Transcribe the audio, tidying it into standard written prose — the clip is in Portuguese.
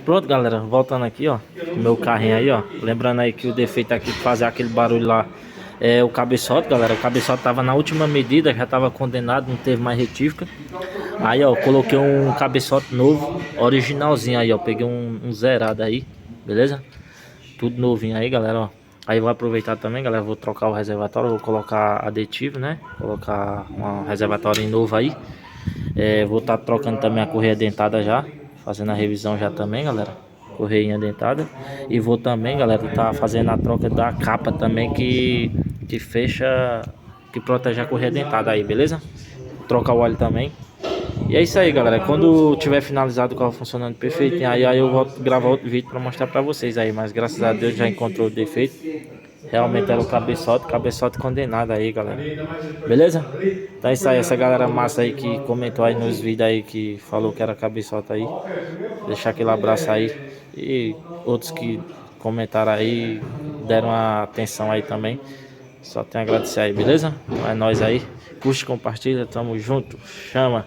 Pronto, galera, voltando aqui, ó, com o meu carrinho aí, ó. Lembrando aí que o defeito aqui de fazer aquele barulho lá é o cabeçote, galera. O cabeçote tava na última medida, já tava condenado, não teve mais retífica. Aí, ó, coloquei um cabeçote novo, originalzinho aí, ó. Peguei um zerado aí, beleza? Tudo novinho aí, galera, ó. Aí vou aproveitar também, galera, vou trocar o reservatório, vou colocar aditivo, né? Colocar um reservatório novo aí. Vou estar trocando também a correia dentada já, fazendo a revisão já também, galera. Correia dentada. E vou também, galera, tá fazendo a troca da capa também que fecha, que protege a correia dentada aí, beleza? Trocar o óleo também. E é isso aí, galera. Quando tiver finalizado o carro funcionando perfeito, aí eu volto a gravar outro vídeo para mostrar para vocês aí. Mas graças a Deus já encontrou o defeito. Realmente era o cabeçote condenado aí, galera. Beleza? Então é isso aí, essa galera massa aí que comentou aí nos vídeos aí, que falou que era cabeçote aí. Deixar aquele abraço aí. E outros que comentaram aí, deram a atenção aí também. Só tenho a agradecer aí, beleza? É nóis aí. Curte, compartilha, tamo junto. Chama!